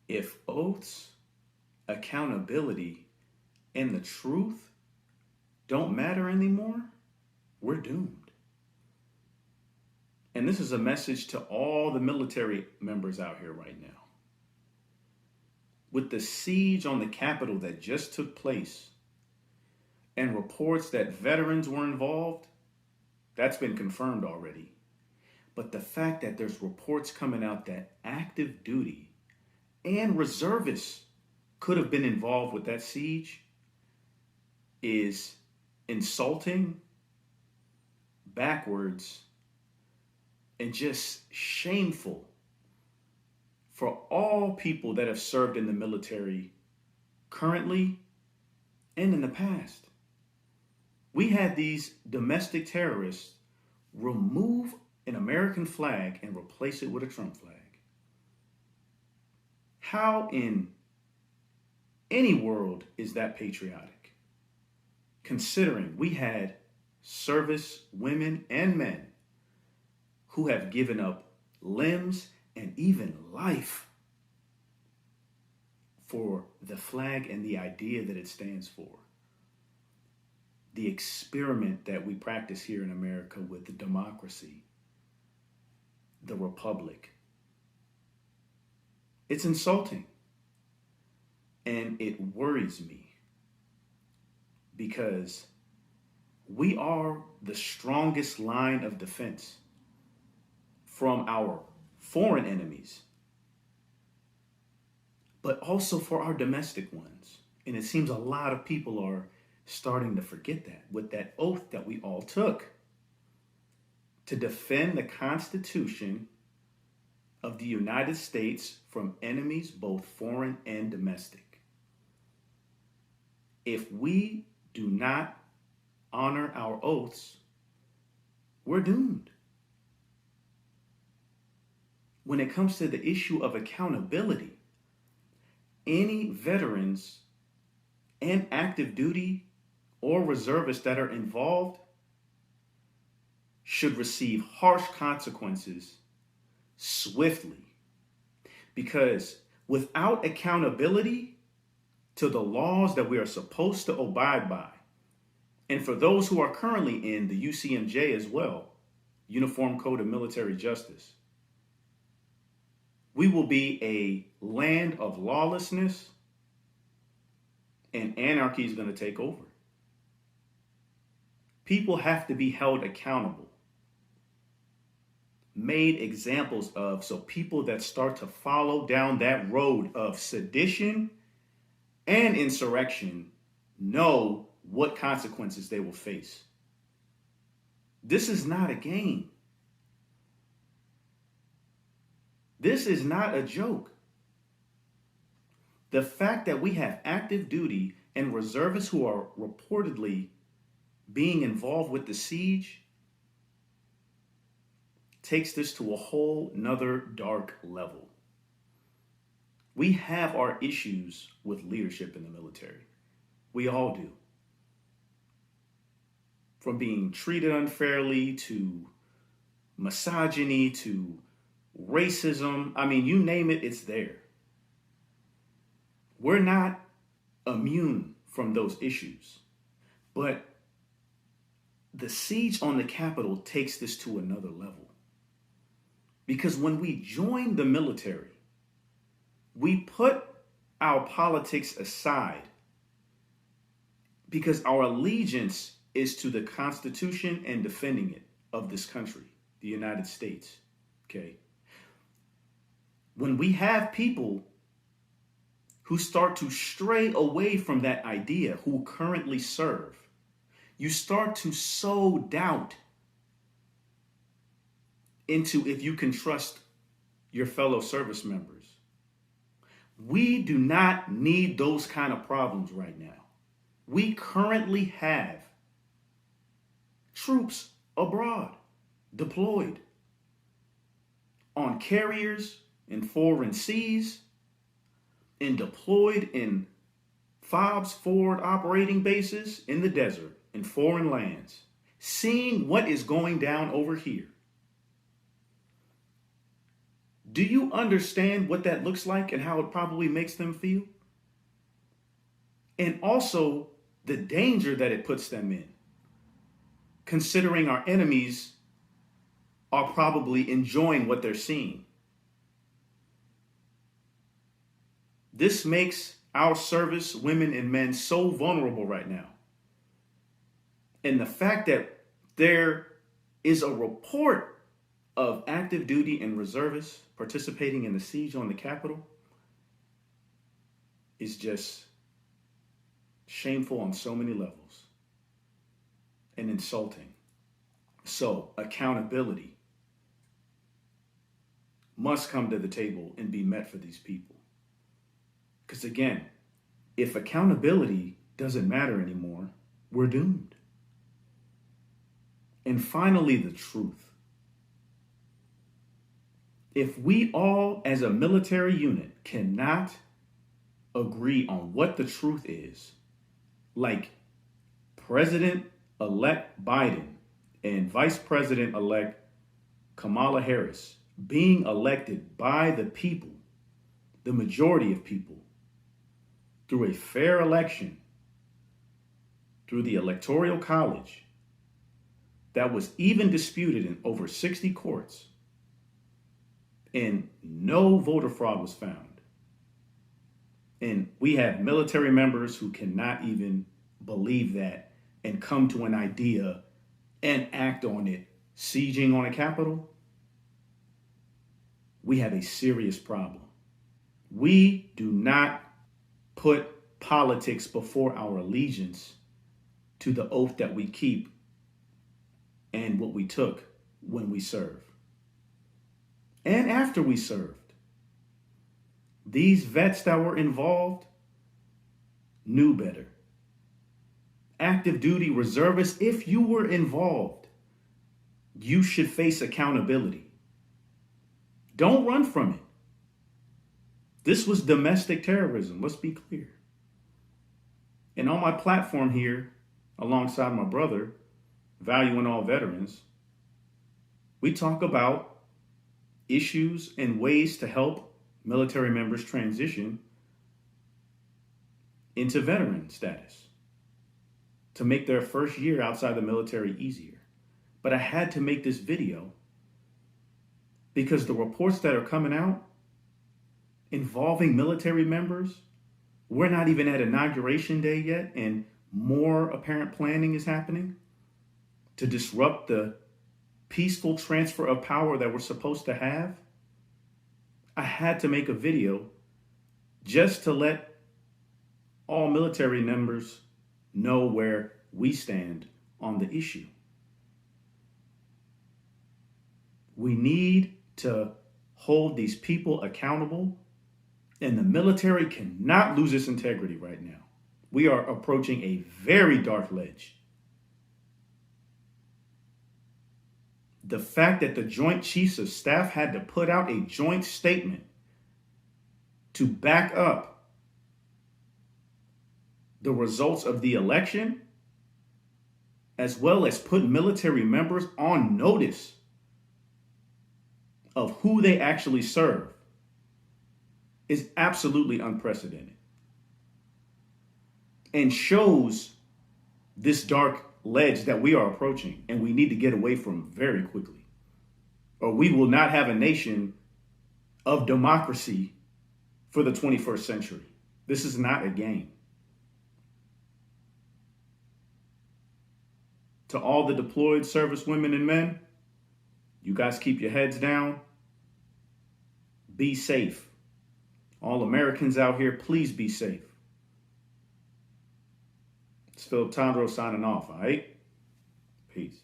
If oaths, accountability, and the truth don't matter anymore, we're doomed. And this is a message to all the military members out here right now. With the siege on the Capitol that just took place and reports that veterans were involved, that's been confirmed already. But the fact that there's reports coming out that active duty and reservists could have been involved with that siege is insulting, backwards, and just shameful for all people that have served in the military currently and in the past. We had these domestic terrorists remove an American flag and replace it with a Trump flag. How in any world is that patriotic? Considering we had service women and men who have given up limbs and even life for the flag and the idea that it stands for. The experiment that we practice here in America with the democracy, the republic. It's insulting. And it worries me because we are the strongest line of defense from our foreign enemies, but also for our domestic ones. And it seems a lot of people are starting to forget that with that oath that we all took to defend the Constitution of the United States from enemies, both foreign and domestic. If we do not honor our oaths, we're doomed. When it comes to the issue of accountability, any veterans and active duty or reservists that are involved should receive harsh consequences swiftly. Because without accountability to the laws that we are supposed to abide by, and for those who are currently in the UCMJ as well, Uniform Code of Military Justice, we will be a land of lawlessness, and anarchy is going to take over. People have to be held accountable, made examples of, so people that start to follow down that road of sedition and insurrection know what consequences they will face. This is not a game. This is not a joke. The fact that we have active duty and reservists who are reportedly being involved with the siege takes this to a whole nother dark level. We have our issues with leadership in the military. We all do. From being treated unfairly to misogyny to racism. I mean, you name it, it's there. We're not immune from those issues. But the siege on the Capitol takes this to another level. Because when we join the military, we put our politics aside because our allegiance is to the Constitution and defending it of this country, the United States. Okay? When we have people who start to stray away from that idea, who currently serve, you start to sow doubt into if you can trust your fellow service members. We do not need those kind of problems right now. We currently have troops abroad, deployed on carriers in foreign seas, and deployed in FOBs, forward operating bases in the desert, in foreign lands, seeing what is going down over here. Do you understand what that looks like and how it probably makes them feel? And also the danger that it puts them in, considering our enemies are probably enjoying what they're seeing. This makes our service women and men so vulnerable right now. And the fact that there is a report of active duty and reservists participating in the siege on the Capitol is just shameful on so many levels and insulting. So, accountability must come to the table and be met for these people. Because again, if accountability doesn't matter anymore, we're doomed. And finally, the truth. If we all, as a military unit, cannot agree on what the truth is, like President-elect Biden and Vice President-elect Kamala Harris being elected by the people, the majority of people, through a fair election, through the Electoral College, that was even disputed in over 60 courts, and no voter fraud was found. And we have military members who cannot even believe that and come to an idea and act on it, sieging on a capital. We have a serious problem. We do not put politics before our allegiance to the oath that we keep and what we took when we served and after we served. These vets that were involved knew better. Active duty reservists, if you were involved, you should face accountability. Don't run from it. This was domestic terrorism, let's be clear. And on my platform here, alongside my brother, Valuing All Veterans, we talk about issues and ways to help military members transition into veteran status, to make their first year outside the military easier. But I had to make this video because the reports that are coming out involving military members, we're not even at inauguration day yet, and more apparent planning is happening to disrupt the peaceful transfer of power that we're supposed to have. I had to make a video just to let all military members know where we stand on the issue. We need to hold these people accountable, and the military cannot lose its integrity right now. We are approaching a very dark ledge. The fact that the Joint Chiefs of Staff had to put out a joint statement to back up the results of the election, as well as put military members on notice of who they actually serve, is absolutely unprecedented and shows this dark ledge that we are approaching and we need to get away from very quickly, or we will not have a nation of democracy for the 21st century. This is not a game. To all the deployed service women and men, you guys keep your heads down. Be safe. All Americans out here, please be safe. It's Phil Tondro signing off, all right? Peace.